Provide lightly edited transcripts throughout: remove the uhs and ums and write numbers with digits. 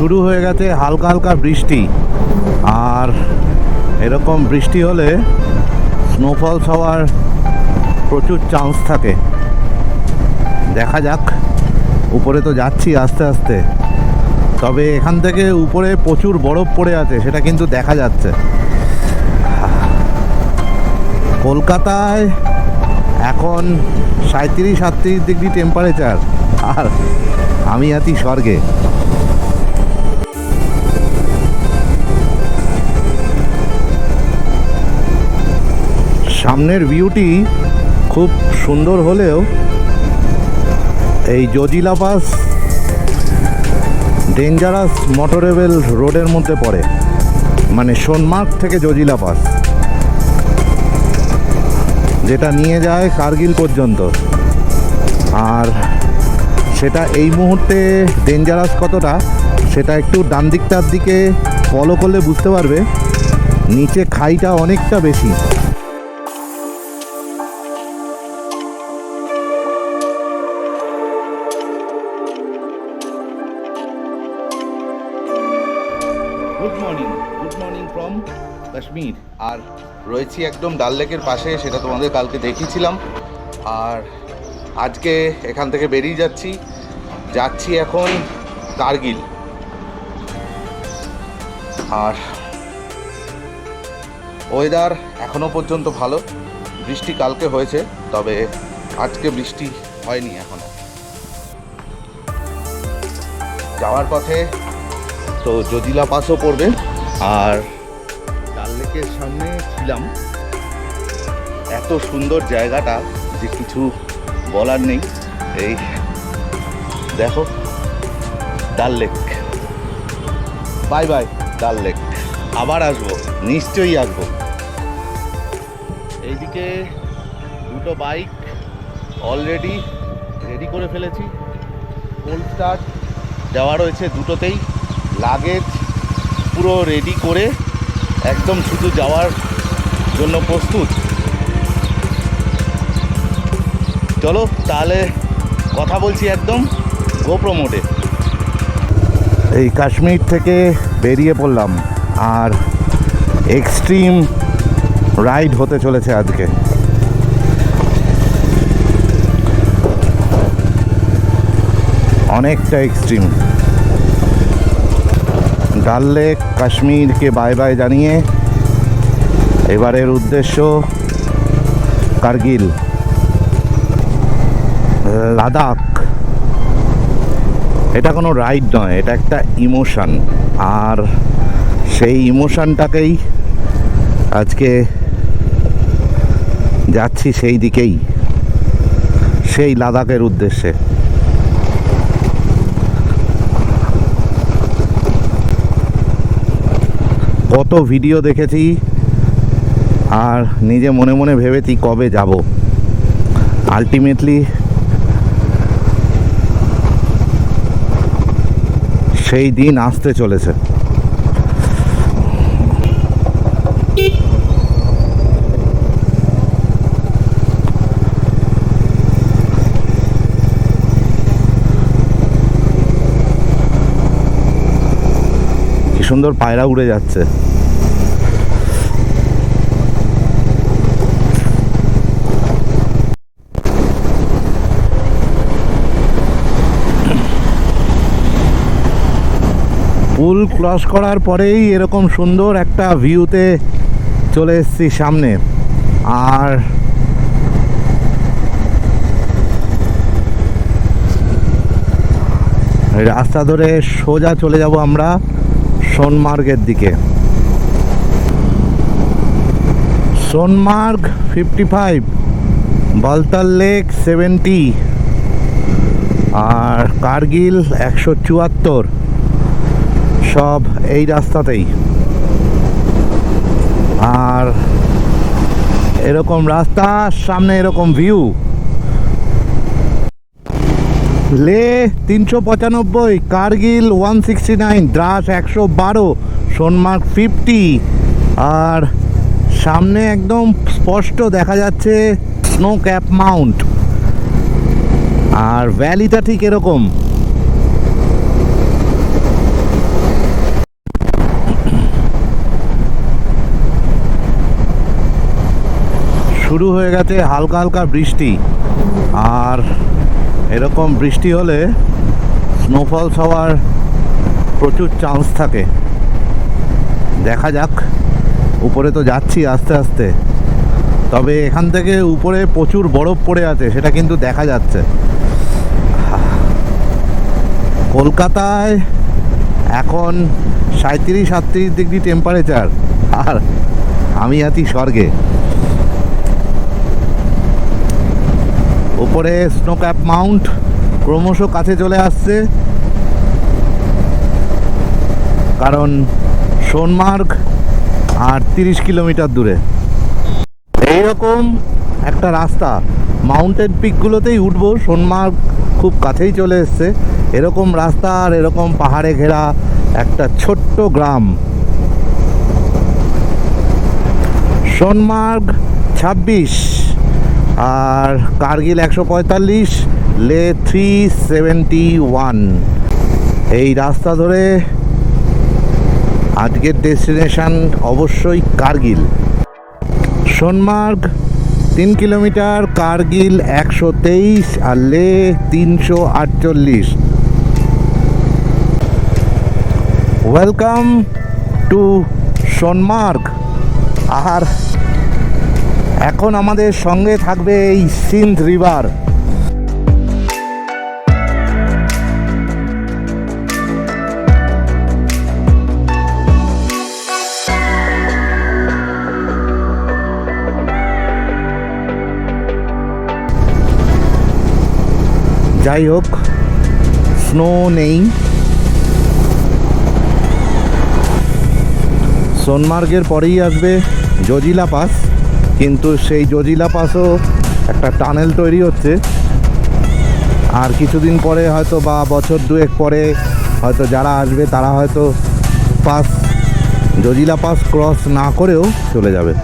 শুরু হয়ে গেছে হালকা হালকা বৃষ্টি। আর এরকম বৃষ্টি হলে স্নোফল হওয়ার প্রচুর চান্স থাকে। দেখা যাক, উপরে তো যাচ্ছি আস্তে আস্তে, তবে এখান থেকে উপরে প্রচুর বরফ পড়ে আছে, সেটা কিন্তু দেখা যাচ্ছে। কলকাতায় এখন 37-38 ডিগ্রি টেম্পারেচার, আর আমি আছি স্বর্গে। সামনের ভিউটি খুব সুন্দর হলেও এই জজিলা পাস ডেঞ্জারাস মোটরেবল রোডের মধ্যে পড়ে, মানে সোনমার্গ থেকে জজিলা পাস, যেটা নিয়ে যায় কার্গিল পর্যন্ত। আর সেটা এই মুহূর্তে ডেঞ্জারাস কতটা, সেটা একটু ডান দিকটার দিকে ফলো করলে বুঝতে পারবে। নিচে খাইটা অনেকটা বেশি। Good morning from Kashmir. আর রয়েছি একদম ডাল লেকের পাশে, সেটা তোমাদের কালকে দেখিয়েছিলাম। আর আজকে এখান থেকে বেরিয়ে যাচ্ছি এখন কার্গিল। আর ওয়েদার এখনও পর্যন্ত ভালো, বৃষ্টি কালকে হয়েছে, তবে আজকে বৃষ্টি হয়নি এখনও। যাওয়ার পথে তো জজিলা পাসও পড়বে। আর ডাল লেকের সামনে ছিলাম, এত সুন্দর জায়গাটা যে কিছু বলার নেই। এই দেখো ডাল লেক, বাই বাই ডাল লেক, আবার আসবো, নিশ্চয়ই আসবো। এইদিকে দুটো বাইক অলরেডি রেডি করে ফেলেছি, কোল্ড স্টার্ট দেওয়া রয়েছে দুটোতেই। লাগেজ পুরো রেডি করে একদম শুধু যাওয়ার জন্য প্রস্তুত। চলো তাহলে কথা বলছি একদম গোপ্রো মোডে। এই কাশ্মীর থেকে বেরিয়ে পড়লাম, আর এক্সট্রিম রাইড হতে চলেছে আজকে। অনেকটা এক্সট্রিম। ডাল লেক কাশ্মীরকে বাই বাই জানিয়ে এবারের উদ্দেশ্য কার্গিল, লাদাখ। এটা কোনো রাইড নয়, এটা একটা ইমোশন। আর সেই ইমোশনটাকেই আজকে যাচ্ছি সেই দিকেই, সেই লাদাখের উদ্দেশ্যে। কত ভিডিও দেখেছি আর নিজে মনে মনে ভেবেছি কবে যাব। আলটিমেটলি সেই দিন আসতে চলেছে। কি সুন্দর পায়রা উড়ে যাচ্ছে। পুল ক্রস করার পরেই এরকম সুন্দর একটা ভিউতে চলে এসেছি সামনে। আর রাস্তা ধরে সোজা চলে যাব আমরা সোনমার্গের দিকে। সোনমার্গ 55, বালতাল লেক 70, আর কার্গিল 174, সব এই রাস্তাতেই। আর এরকম রাস্তা, সামনে এরকম ভিউ। লে 395, কার্গিল 169, দ্রাস 112, সোনমার্গ 50। আর সামনে একদম স্পষ্ট দেখা যাচ্ছে স্নো ক্যাপ মাউন্ট। আর ভ্যালিটা ঠিক এরকম। শুরু হয়ে গেছে হালকা হালকা বৃষ্টি। আর এরকম বৃষ্টি হলে স্নোফলস হওয়ার প্রচুর চান্স থাকে। দেখা যাক, উপরে তো যাচ্ছি আস্তে আস্তে, তবে এখান থেকে উপরে প্রচুর বরফ পড়ে আছে, সেটা কিন্তু দেখা যাচ্ছে। কলকাতায় এখন 37-38 ডিগ্রি টেম্পারেচার, আর আমি আছি স্বর্গে। উপরে স্নো ক্যাপ মাউন্ট ক্রমশ কাছে চলে আসছে, কারণ সোনমার্গ আর 30 কিলোমিটার দূরে। এইরকম একটা রাস্তা, মাউন্টেন পিকগুলোতেই উঠবো, সোনমার্গ খুব কাছেই চলে এসছে। এরকম রাস্তা আর এরকম পাহাড়ে ঘেরা একটা ছোট্ট গ্রাম। সোনমার্গ 26 আর কার্গিল 145, লে 371। এই রাস্তা ধরে আজকের ডেস্টিনেশন অবশ্যই কার্গিল। সোনমার্গ 3 কিলোমিটার, কার্গিল 123 আর লে 348। Welcome to Sonamarg. আর এখন আমাদের সঙ্গে থাকবে এই সিন্ধ রিভার। যাই হোক, স্নো নেই। সোনমার্গের পরেই আসবে জজিলা পাস, কিন্তু সেই জজিলা পাসও একটা টানেল তৈরি হচ্ছে। আর কিছুদিন পরে হয়তো, বা বছর দুয়েক পরে হয়তো যারা আসবে তারা হয়তো জজিলা পাস ক্রস না করেও চলে যাবে।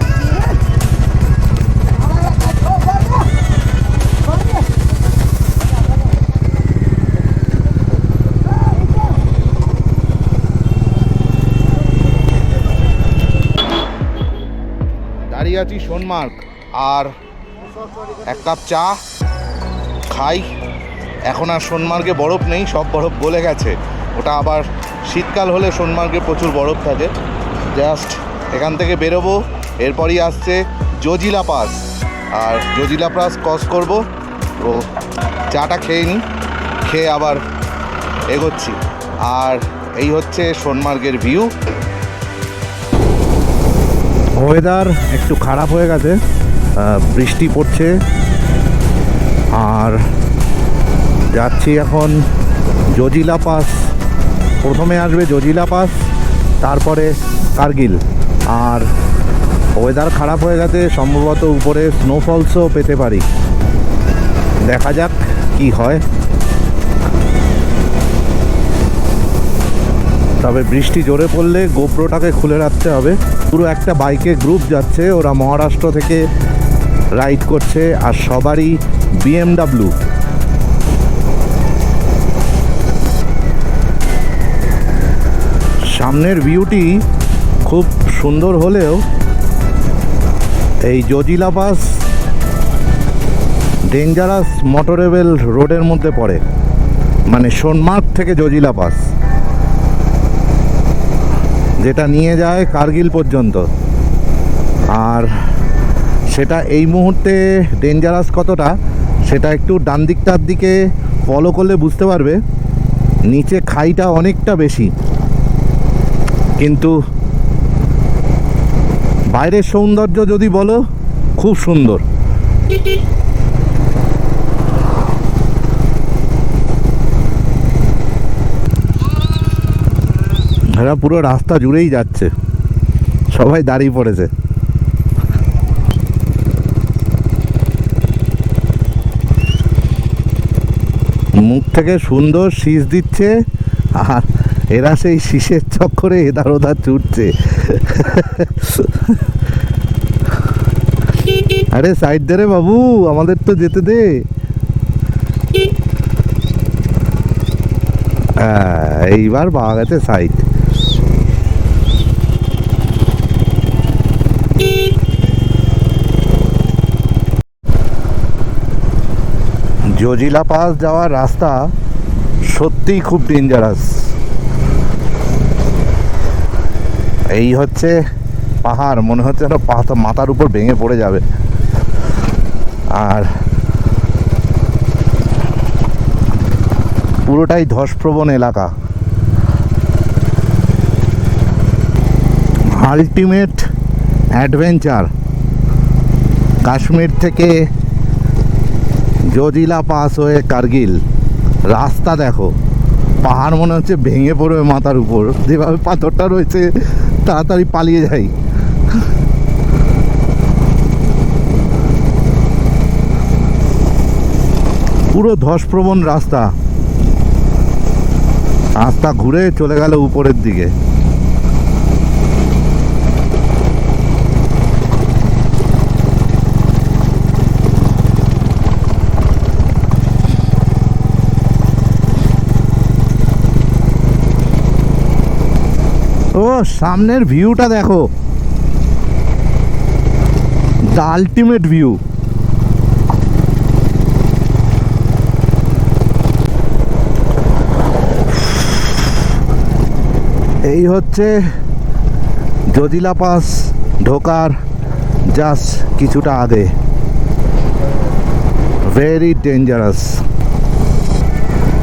দাঁড়িয়ে আছি সোনমার্গ, আর এক কাপ চা খাই। এখন আর সোনমার্গে বরফ নেই, সব বরফ গলে গেছে। ওটা আবার শীতকাল হলে সোনমার্গে প্রচুর বরফ থাকে। জাস্ট এখান থেকে বেরোবো, এরপরই আসছে জজিলা পাস, আর জজিলা পাস ক্রস করবো। তো চাটা খেয়ে নিই, খেয়ে আবার এগোচ্ছি। আর এই হচ্ছে সোনমার্গের ভিউ। ওয়েদার একটু খারাপ হয়ে গেছে, বৃষ্টি পড়ছে। আর যাচ্ছি এখন জজিলা পাস। প্রথমে আসবে জজিলা পাস, তারপরে কার্গিল। আর ওয়েদার খারাপ হয়ে গেছে, সম্ভবত উপরে স্নোফলসও পেতে পারি। দেখা যাক কি হয়। তবে বৃষ্টি জোরে পড়লে গোপ্রোটাকে খুলে রাখতে হবে। পুরো একটা বাইকে গ্রুপ যাচ্ছে, ওরা মহারাষ্ট্র থেকে রাইড করছে, আর সবারই BMW। সামনের ভিউটি খুব সুন্দর হলেও এই জজিলা পাস ডেঞ্জারাস মোটরেবল রোডের মধ্যে পড়ে, মানে সোনমার্গ থেকে জজিলা পাস, যেটা নিয়ে যায় কার্গিল পর্যন্ত। আর সেটা এই মুহূর্তে ডেঞ্জারাস কতটা, সেটা একটু ডান দিকটার দিকে ফলো করলে বুঝতে পারবে। নিচে খাইটা অনেকটা বেশি, কিন্তু বাইরের সৌন্দর্য যদি বলো, খুব সুন্দর। এরা পুরো রাস্তা জুড়েই যাচ্ছে, সবাই দাঁড়িয়ে পড়েছে। মুখ থেকে সুন্দর শীষ দিচ্ছে, আর এরা সেই শীষের চক্করে এধার ওধার ছুটছে। আরে সাইড দে রে বাবু, আমাদের তো যেতে দে। এইবার পাওয়া গেছে সাইড। জজিলা পাস যাওয়ার রাস্তা সত্যিই খুব ডেঞ্জারাস। এই হচ্ছে পাহাড়, মনে হচ্ছে একটা মাথার উপর ভেঙে পড়ে যাবে। আর পুরোটাই ধসপ্রবণ এলাকা। Ultimate adventure. কাশ্মীর থেকে জজিলা পাস হয়ে কার্গিল, রাস্তা দেখো, পাহাড় মনে হচ্ছে ভেঙে পড়বে মাথার উপর। যেভাবে পাথরটা রয়েছে তাড়াতাড়ি পালিয়ে যাই। পুরো ধসপ্রবণ রাস্তা, রাস্তা ঘুরে চলে গেল উপরের দিকে। ও সামনের ভিউটা দেখো, দ্য আলটিমেট ভিউ। এই হচ্ছে জজিলা পাস ঢোকার জাস্ট কিছুটা আগে। Very dangerous.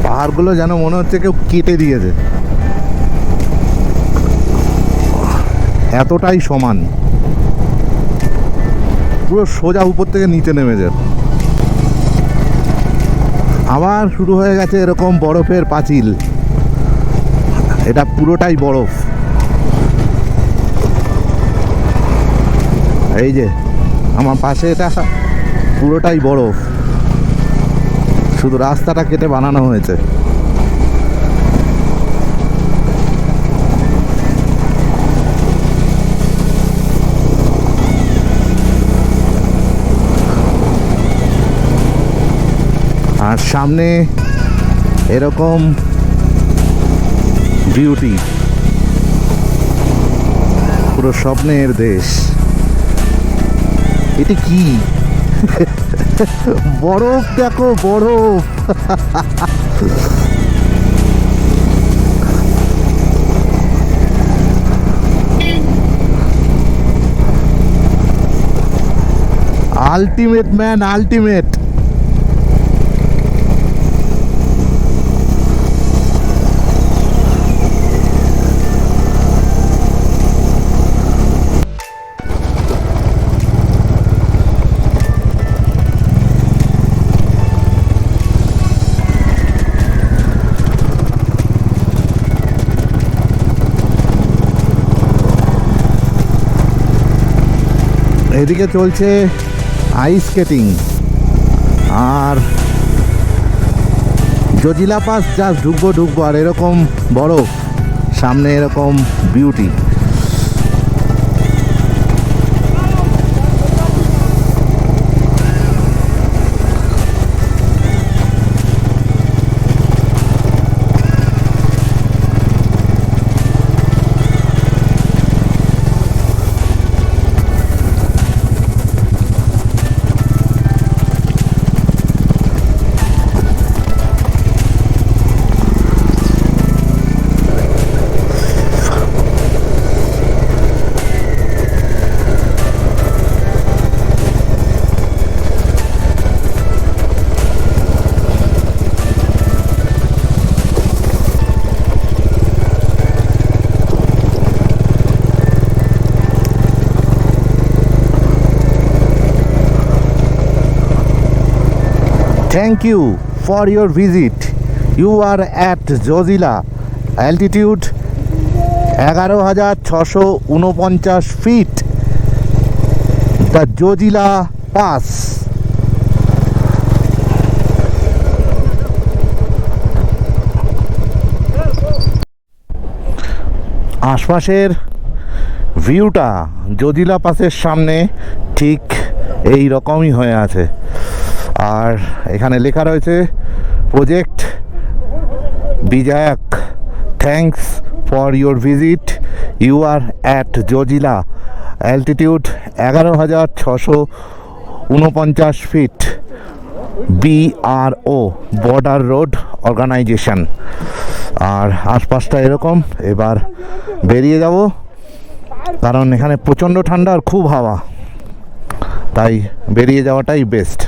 পাহাড়গুলো যেন মনে হচ্ছে কেউ কেটে দিয়েছে, এতটাই সমান, পুরো সোজা উপর থেকে নিচে নেমে যায়। আবার শুরু হয়ে গেছে এরকম বরফের পাঁচিল। এটা পুরোটাই বরফ। এই যে আমার পাশে, এটা পুরোটাই বরফ, শুধু রাস্তাটা কেটে বানানো হয়েছে। আর সামনে এরকম বিউটি, পুরো স্বপ্নের দেশ। এটি কি? বরফ দেখো, বরফ। Ultimate man, ultimate. এদিকে চলছে আইস স্কেটিং। আর জজিলা পাস জাস্ট ঢুকবো আর এরকম বরফ, সামনে এরকম beauty. Thank you for your visit. You are at Jozila, altitude 11,649 feet. The Jozila Pass. আশপাশের ভিউটা জজিলা পাসের সামনে ঠিক এই রকমই হয়ে আছে। আর এখানে লেখা রয়েছে project Vijayak, thanks for your visit, you are at Zojila, altitude 11,649 feet. BRO border road organisation. আর আশপাশটা এরকম। এবার বেরিয়ে যাব, কারণ এখানে প্রচণ্ড ঠান্ডা আর খুব হাওয়া, তাই বেরিয়ে যাওয়াটাই বেস্ট।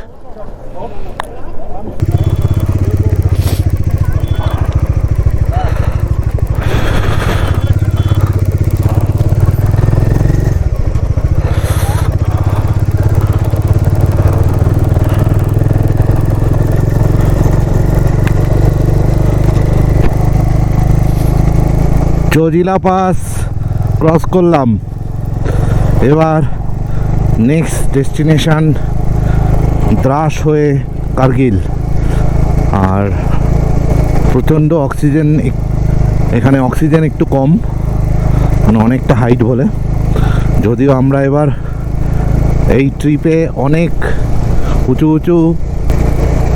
জজিলা পাস ক্রস করলাম। এবার নেক্সট ডেস্টিনেশন দ্রাস হয়ে কার্গিল। আর প্রচণ্ড অক্সিজেন, এখানে অক্সিজেন একটু কম, মানে অনেকটা হাইট বলে। যদিও আমরা এবার এই ট্রিপে অনেক উঁচু উঁচু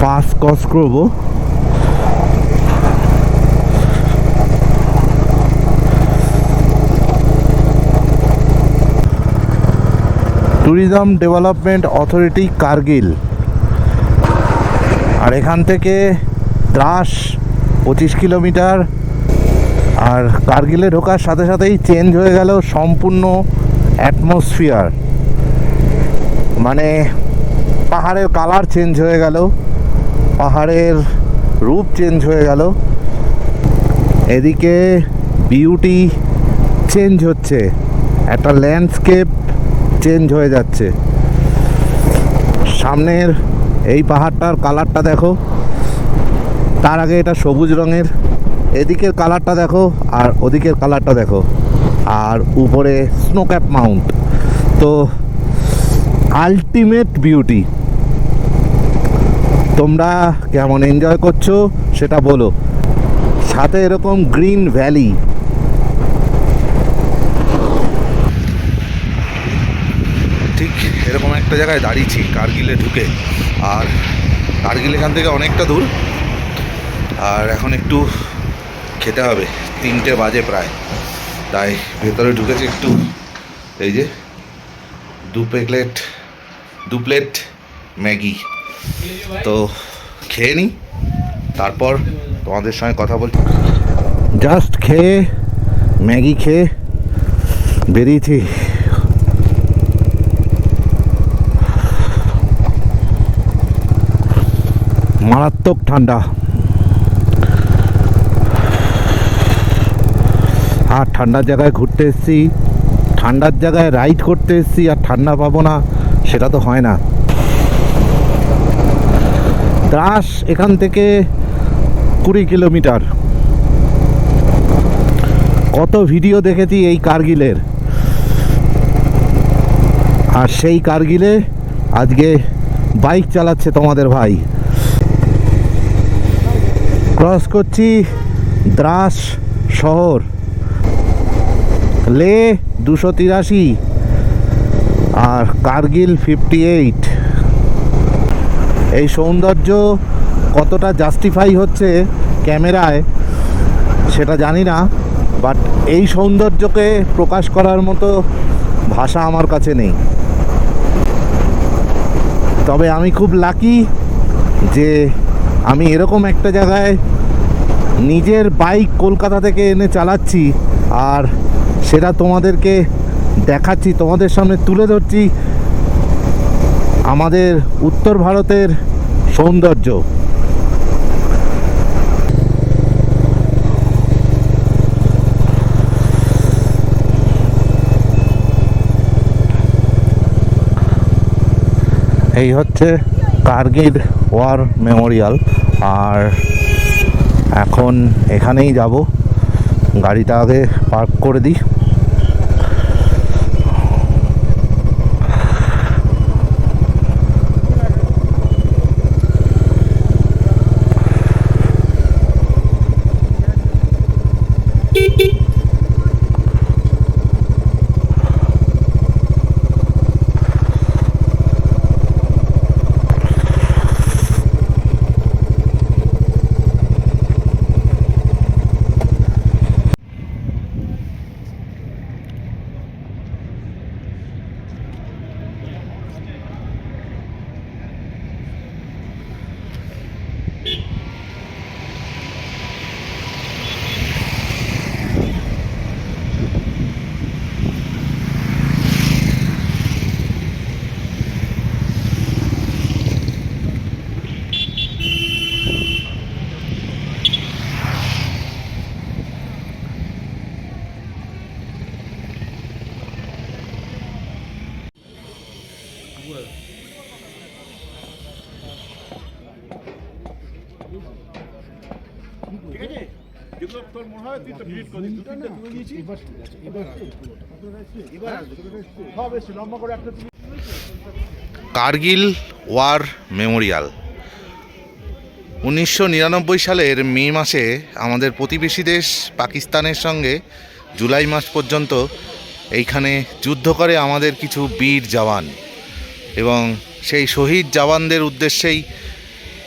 পাস ক্রস করবো। Tourism development authority Kargil. আর এখান থেকে দ্রাস 25 কিলোমিটার। আর কার্গিলে ঢোকার সাথে সাথেই চেঞ্জ হয়ে গেল সম্পূর্ণ অ্যাটমসফিয়ার, মানে পাহাড়ের কালার চেঞ্জ হয়ে গেল, পাহাড়ের রূপ চেঞ্জ হয়ে গেল। এদিকে বিউটি চেঞ্জ হচ্ছে, একটা ল্যান্ডস্কেপ চেঞ্জ হয়ে যাচ্ছে। সামনের এই পাহাড়টার কালারটা দেখো, তার আগে এটা সবুজ রঙের। এদিকের কালারটা দেখো আর ওদিকের কালারটা দেখো, আর উপরে স্নোক্যাপ মাউন্ট। তো আলটিমেট বিউটি। তোমরা কেমন এনজয় করছো সেটা বলো। সাথে এরকম গ্রিন ভ্যালি। ঠিক এরকম একটা জায়গায় দাঁড়িয়েছি কার্গিলে ঢুকে। আর কার্গিল এখান থেকে অনেকটা দূর। আর এখন একটু খেতে হবে, 3টে বাজে প্রায়, তাই ভেতরে ঢুকেছি একটু। এই যে দু প্লেট ম্যাগি, তো খেয়ে নিই, তারপর তোমাদের সঙ্গে কথা বলছি। জাস্ট খেয়ে ম্যাগি খেয়ে বেরিয়েছি। মারাত্মক ঠান্ডা। আর ঠান্ডার জায়গায় ঘুরতে এসেছি, ঠান্ডার জায়গায় রাইড করতে এসেছি, আর ঠান্ডা পাবো না সেটা তো হয় না। দ্রাস এখান থেকে 20 কিলোমিটার। কত ভিডিও দেখেছি এই কার্গিলের, আর সেই কার্গিলে আজকে বাইক চালাচ্ছে তোমাদের ভাই। ক্রস করছি দ্রাস শহর। লে 283 আর কার্গিল 58। এই সৌন্দর্য কতটা জাস্টিফাই হচ্ছে ক্যামেরায় সেটা জানি না, বাট এই সৌন্দর্যকে প্রকাশ করার মতো ভাষা আমার কাছে নেই। তবে আমি খুব লাকি যে আমি এরকম একটা জায়গায় নিজের বাইক কলকাতা থেকে এনে চালাচ্ছি, আর সেটা তোমাদেরকে দেখাচ্ছি, তোমাদের সামনে তুলে ধরছি আমাদের উত্তর ভারতের সৌন্দর্য। এই হচ্ছে কার্গিল ওয়ার মেমোরিয়াল। আর এখন এখানেই যাব, গাড়িটা আগে পার্ক করে দিই। কার্গিল ওয়ার মেমোরিয়াল 1999 সালের মে মাসে আমাদের প্রতিবেশী দেশ পাকিস্তানের সঙ্গে জুলাই মাস পর্যন্ত এইখানে যুদ্ধ করে আমাদের কিছু বীর জওয়ান, এবং সেই শহীদ জওয়ানদের উদ্দেশ্যেই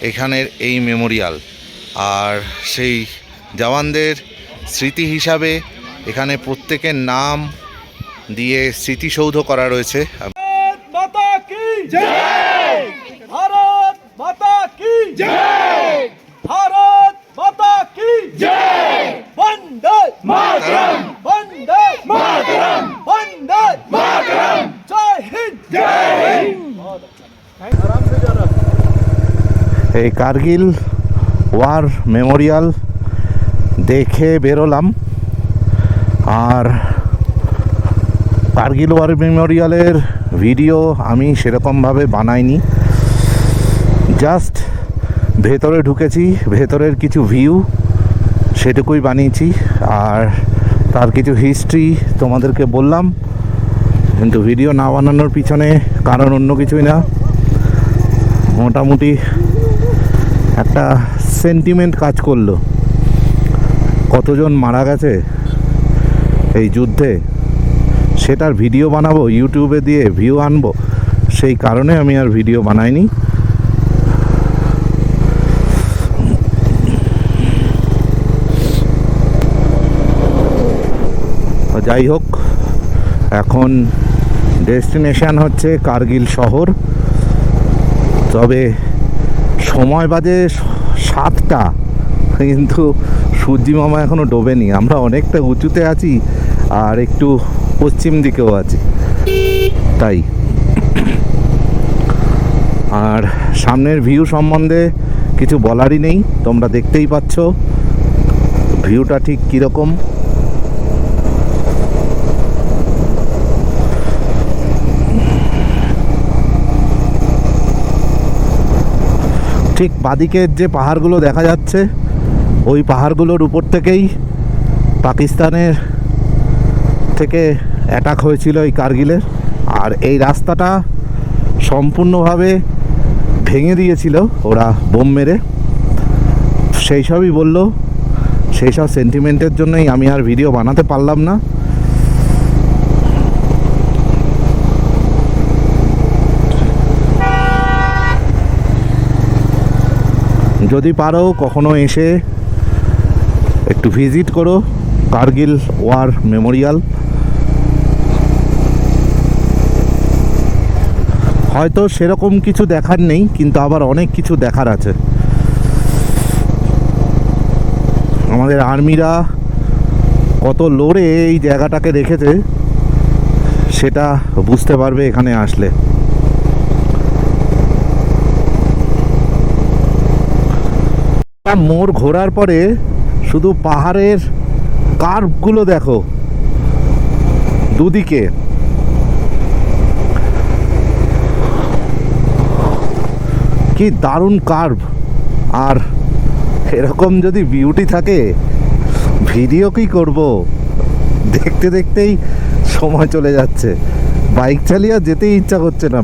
এখানের এই মেমোরিয়াল। আর সেই জওয়ানদের স্মৃতি হিসাবে এখানে প্রত্যেকের নাম দিয়ে স্মৃতিসৌধ করা রয়েছে। माता की जय, भारत माता की जय, भारत माता की जय, वंदे मातरम, वंदे मातरम, वंदे मातरम, जय हिंद, जय हिंद। आराम से जाना। এই কার্গিল ওয়ার মেমোরিয়াল দেখে বেরোলাম। আর কার্গিল ওয়ার মেমোরিয়ালের ভিডিও আমি সেরকমভাবে বানাইনি, জাস্ট ভেতরে ঢুকেছি, ভেতরের কিছু ভিউ সেটুকুই বানিয়েছি, আর তার কিছু হিস্ট্রি তোমাদেরকে বললাম। কিন্তু ভিডিও না বানানোর পিছনে কারণ অন্য কিছুই না, মোটামুটি একটা সেন্টিমেন্ট কাজ করলো। কতজন মারা গেছে এই যুদ্ধে সেটার ভিডিও বানাবো, ইউটিউবে দিয়ে ভিউ আনবো, সেই কারণে আমি আর ভিডিও বানাইনি। যাই হোক, এখন ডেস্টিনেশন হচ্ছে কার্গিল শহর। তবে সময় বাজে 7টা, কিন্তু সূর্যি মামা এখনো ডোবেনি। আমরা অনেকটা উঁচুতে আছি আর একটু পশ্চিম দিকেও আছি, তাই। আর সামনের ভিউ সম্বন্ধে কিছু বলারই নেই, তোমরা দেখতেই পাচ্ছ ভিউটা ঠিক কীরকম। ঠিক বাদিকের যে পাহাড়গুলো দেখা যাচ্ছে, ওই পাহাড়গুলোর উপর থেকেই পাকিস্তানের থেকে অ্যাটাক হয়েছিল এই কার্গিলের। আর এই রাস্তাটা সম্পূর্ণভাবে ভেঙে দিয়েছিল ওরা বোম মেরে। সেই সবই বললো, সেই সব সেন্টিমেন্টের জন্যই আমি আর ভিডিও বানাতে পারলাম না। যদি পারো কখনো এসে একটু ভিজিট করো কার্গিল ওয়ার মেমোরিয়াল। হয়তো সেরকম কিছু দেখার নেই, কিন্তু আবার অনেক কিছু দেখার আছে। আমাদের আর্মিরা কত লড়ে এই জায়গাটাকে রেখেছে সেটা বুঝতে পারবে এখানে আসলে। মোড় ঘোরার পরে শুধু পাহাড়ের কার্ভগুলো দেখো দুদিকে। কি দারুণ কার্ভ! আর এরকম যদি বিউটি থাকে ভিডিও কি করব, দেখতে দেখতেই সময় চলে যাচ্ছে। বাইক চালিয়ে যেতেই ইচ্ছা করছে না।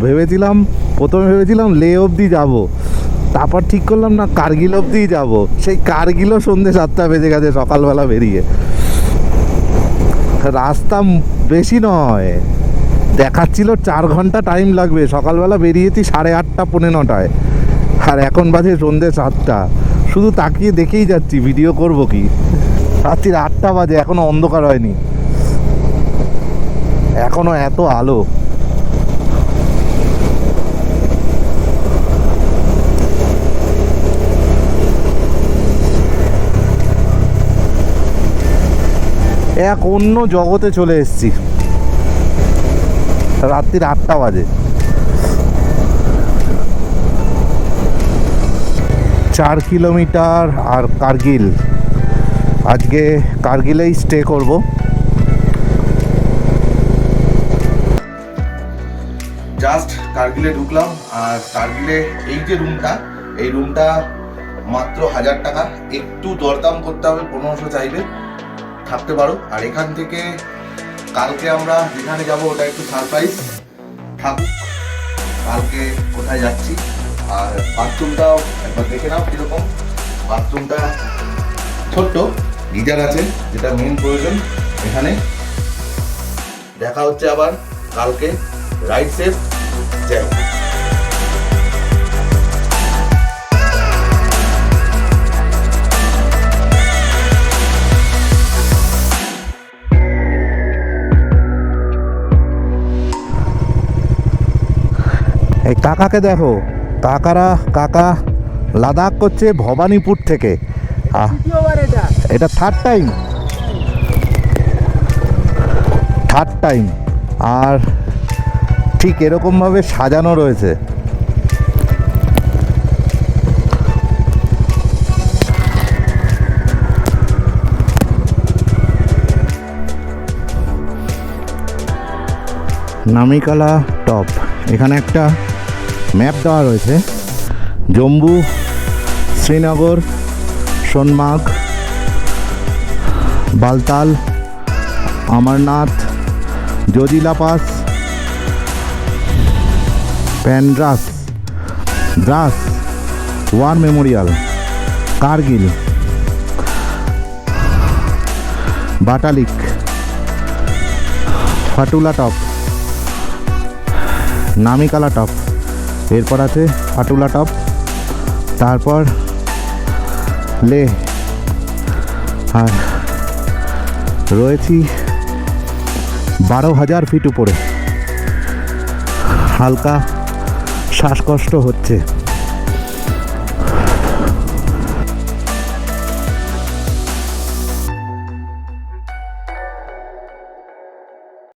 প্রথমে ভেবেছিলাম লে অবধি যাবো, তারপর ঠিক করলাম না কার্গিল অবধিই যাব। সেই কার্গিলও সন্ধ্যে 7টা বেজে গেছে সকালবেলা বেরিয়ে। রাস্তা বেশি নয়, দেখাচ্ছিল 4 ঘন্টা টাইম লাগবে। সকালবেলা বেরিয়েছি 8:30 পৌনে 9টায়, আর এখন বাজে সন্ধ্যে 7টা। শুধু তাকিয়ে দেখেই যাচ্ছি ভিডিও করব কি। রাত্রির 8টা বাজে, এখনো অন্ধকার হয়নি, এখনো এত আলো। এক অন্য জগতে চলে এসেছি। রাত্রির 8টা বাজে। 4 কিলোমিটার আর কার্গিল। আজকে কার্গিলেই স্টে করব। জাস্ট কার্গিলে ঢুকলাম, আর কার্গিলে এই যে রুমটা, এই রুমটা মাত্র 1000 টাকা। একটু দরদাম করতে হবে, 1500 চাইবে, থাকতে পারো। আর এখান থেকে কালকে আমরা যেখানে যাব ওটা একটু সারপ্রাইজ থাকুক, কালকে কোথায় যাচ্ছি। আর বাথরুমটাও একবার দেখে নাও কীরকম। বাথরুমটা ছোট্ট, গিজার আছে, যেটা মেন প্রয়োজন এখানে। দেখা হচ্ছে আবার কালকে। রাইড সেফ, জয়। এই কাকাকে দেখো, কাকা লাদাখ করছে ভবানীপুর থেকে। এটা থার্ড টাইম। আর ঠিক এরকমভাবে সাজানো রয়েছে। নামিকালা টপ, এখানে একটা ম্যাপ দেওয়া রয়েছে। Jammu, Srinagar, Sonmarg, Baltal, Amarnath, Zojila pass, Pandras, Dras, war memorial, Kargil, Batalik, Fatula top, Namikala top, এরপর আছে ফাটুলা টপ, তারপর লে। আর রয়েছি 12,000 ফিট উপরে। হালকা শ্বাসকষ্ট হচ্ছে।